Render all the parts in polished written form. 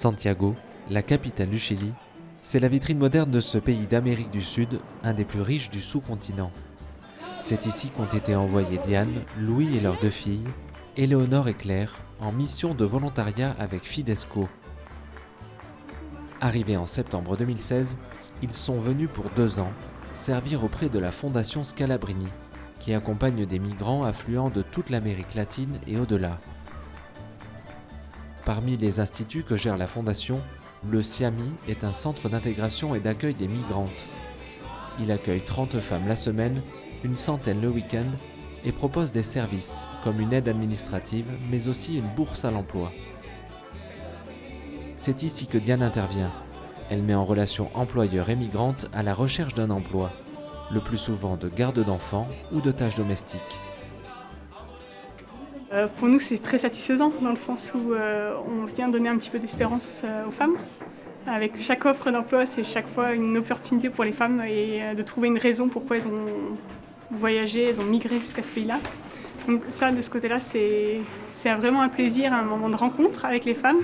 Santiago, la capitale du Chili, c'est la vitrine moderne de ce pays d'Amérique du Sud, un des plus riches du sous-continent. C'est ici qu'ont été envoyés Diane, Louis et leurs 2 filles, Éléonore et Claire, en mission de volontariat avec Fidesco. Arrivés en septembre 2016, ils sont venus pour 2 ans servir auprès de la Fondation Scalabrini, qui accompagne des migrants affluents de toute l'Amérique latine et au-delà. Parmi les instituts que gère la Fondation, le SIAMI est un centre d'intégration et d'accueil des migrantes. Il accueille 30 femmes la semaine, une centaine le week-end et propose des services comme une aide administrative, mais aussi une bourse à l'emploi. C'est ici que Diane intervient. Elle met en relation employeurs et migrantes à la recherche d'un emploi, le plus souvent de garde d'enfants ou de tâches domestiques. Pour nous, c'est très satisfaisant dans le sens où on vient donner un petit peu d'espérance aux femmes. Avec chaque offre d'emploi, c'est chaque fois une opportunité pour les femmes et de trouver une raison pourquoi elles ont voyagé, elles ont migré jusqu'à ce pays-là. Donc ça, de ce côté-là, c'est vraiment un plaisir, un moment de rencontre avec les femmes.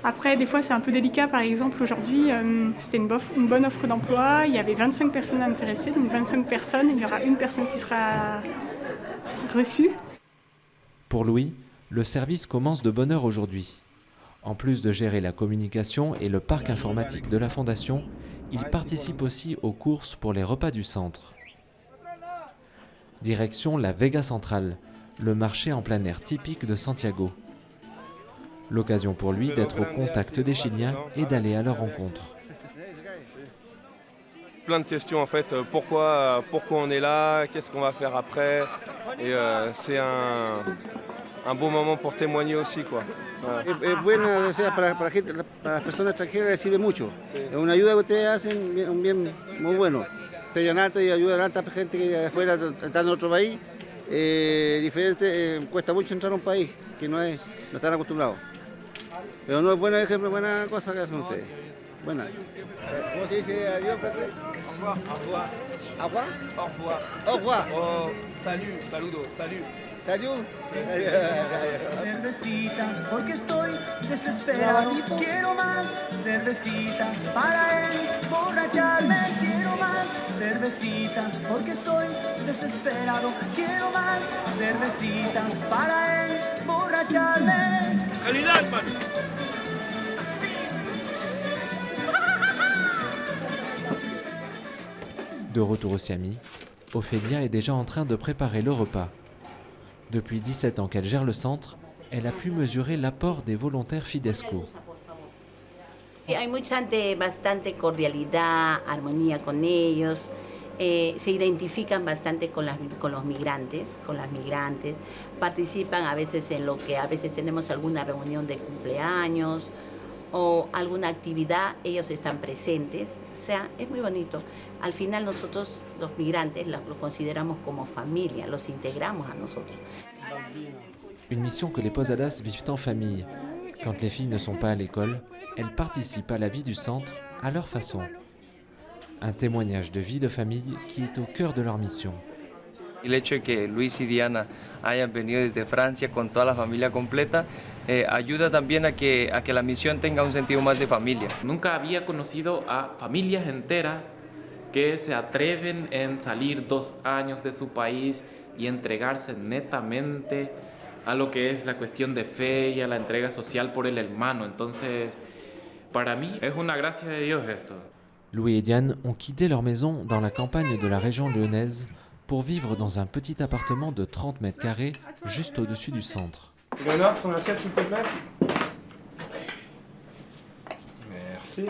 Après, des fois, c'est un peu délicat. Par exemple, aujourd'hui, c'était une bonne offre d'emploi. Il y avait 25 personnes intéressées, donc 25 personnes. Il y aura une personne qui sera reçue. Pour Louis, le service commence de bonne heure aujourd'hui. En plus de gérer la communication et le parc informatique de la Fondation, il participe aussi aux courses pour les repas du centre. Direction la Vega Central, le marché en plein air typique de Santiago. L'occasion pour lui d'être au contact des Chiliens et d'aller à leur rencontre. Plein de questions en fait, pourquoi on est là, qu'est-ce qu'on va faire après, et c'est un bon moment pour témoigner aussi, quoi. Voilà. Es buena, o sea, para las personas extranjeras recibe mucho. Es una ayuda que ustedes hacen, un bien muy bueno. Te ayudan y ayudan a tanta gente que afuera está en otro país. Diferente, cuesta mucho entrar a un país que no están acostumbrados. Pero no es buena ejemplo, buena cosa que hacen ustedes. Buena. ¿Cómo se dice adiós en francés? Au revoir. Au revoir. Au revoir. Au revoir. Oh, salut, saludo, salut. Salut. Cervecita, porque estoy desesperado, quiero más cervecita para emborracharme, quiero más cervecita, porque estoy desesperado, quiero más cervecita para emborracharme. Calidad, man. De retour au SIAMI, Ophélia est déjà en train de préparer le repas. Depuis 17 ans qu'elle gère le centre, elle a pu mesurer l'apport des volontaires Fidesco. Hay bastante cordialidad, armonía con ellos, se identifican bastante con los migrantes, con las migrantes, participan a veces en lo que a veces tenemos alguna reunión de cumpleaños o alguna actividad, ellos están presentes, o sea, es muy bonito. Al final nosotros, los migrantes, los consideramos como familia, los integramos a nosotros. Une mission que les Posadas vivent en famille. Quand les filles ne sont pas à l'école, elles participent à la vie du centre à leur façon. Un témoignage de vie de famille qui est au cœur de leur mission. El hecho de que Luis y Diana hayan venido desde Francia con toda la familia completa ayuda también a que la misión tenga un sentido más de familia. Nunca había conocido a familias enteras que se atreven en salir 2 años de su país y entregarse netamente a lo que es la cuestión de fe y a la entrega social por el hermano. Entonces, para mí es una gracia de Dios esto. Louis et Diane ont quitté leur maison dans la campagne de la région lyonnaise pour vivre dans un petit appartement de 30 mètres carrés juste au-dessus du centre. Léonore, ton assiette s'il te plaît. Merci.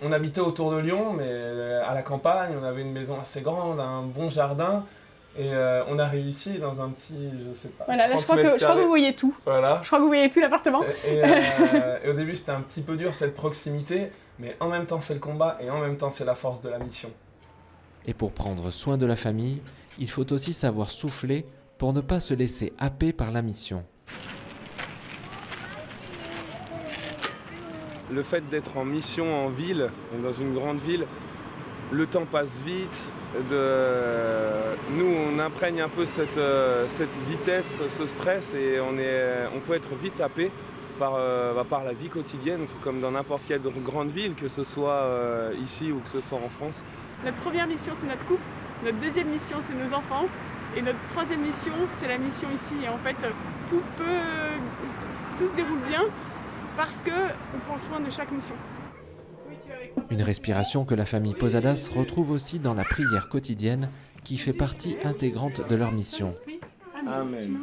On habitait autour de Lyon, mais à la campagne, on avait une maison assez grande, un bon jardin. Et on arrive ici dans un petit, je sais pas. Voilà, là, je crois que vous voyez tout. Voilà. Je crois que vous voyez tout l'appartement. Et au début, c'était un petit peu dur cette proximité, mais en même temps, c'est le combat et en même temps, c'est la force de la mission. Et pour prendre soin de la famille, il faut aussi savoir souffler pour ne pas se laisser happer par la mission. Le fait d'être en mission en ville, dans une grande ville, le temps passe vite. Nous, on imprègne un peu cette vitesse, ce stress, et on peut être vite happé. par la vie quotidienne, comme dans n'importe quelle grande ville, que ce soit ici ou que ce soit en France. Notre première mission, c'est notre couple. Notre deuxième mission, c'est nos enfants. Et notre troisième mission, c'est la mission ici. Et en fait, tout se déroule bien parce qu'on prend soin de chaque mission. Une respiration que la famille Posadas retrouve aussi dans la prière quotidienne qui fait partie intégrante de leur mission. Amen.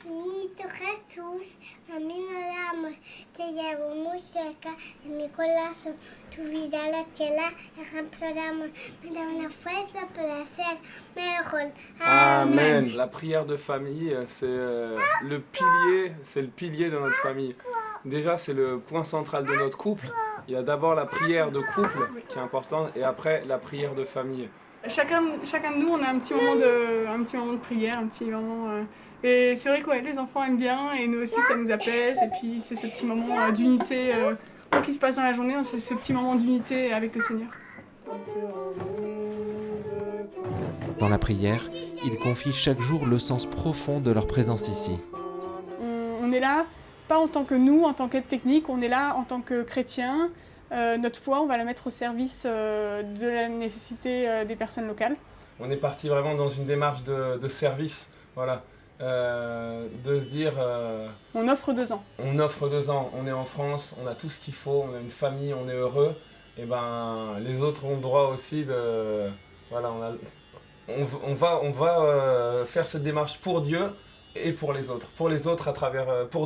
Niñito Jesús, a mí nos damos, te llevo muy cerca en mi corazón, tu vida la tela, imploramos, me da una fuerza para ser mejor. Amen. La prière de famille, c'est le pilier de notre famille. Déjà, c'est le point central de notre couple. Il y a d'abord la prière de couple qui est importante et après la prière de famille. Chacun de nous, on a un petit moment de prière, un petit moment. Et c'est vrai que les enfants aiment bien et nous aussi ça nous apaise. Et puis c'est ce petit moment d'unité. Quoi qu'il se passe dans la journée, c'est ce petit moment d'unité avec le Seigneur. Dans la prière, ils confient chaque jour le sens profond de leur présence ici. On est là, pas en tant que nous, en tant qu'aide technique, on est là en tant que chrétiens. Notre foi, on va la mettre au service de la nécessité des personnes locales. On est parti vraiment dans une démarche de service, voilà. De se dire... on offre 2 ans. On offre 2 ans, on est en France, on a tout ce qu'il faut, on a une famille, on est heureux. Et ben les autres ont le droit aussi de... Voilà, on va faire cette démarche pour Dieu et pour les autres. Pour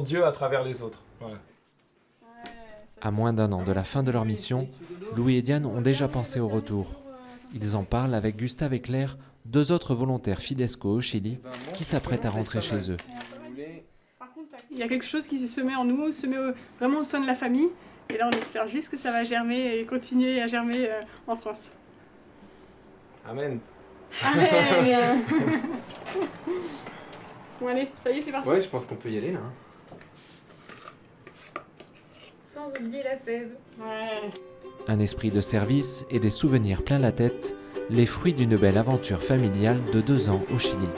Dieu à travers les autres. Voilà. À moins d'1 an de la fin de leur mission, Louis et Diane ont déjà pensé au retour. Ils en parlent avec Gustave et Claire, 2 autres volontaires Fidesco au Chili, qui s'apprêtent à rentrer chez eux. Il y a quelque chose qui s'est semé en nous, vraiment au sein de la famille. Et là, on espère juste que ça va germer et continuer à germer en France. Amen. Amen. Bon allez, ça y est, c'est parti. Ouais, je pense qu'on peut y aller là. Sans oublier la fève. Ouais. Un esprit de service et des souvenirs plein la tête, les fruits d'une belle aventure familiale de 2 ans au Chili.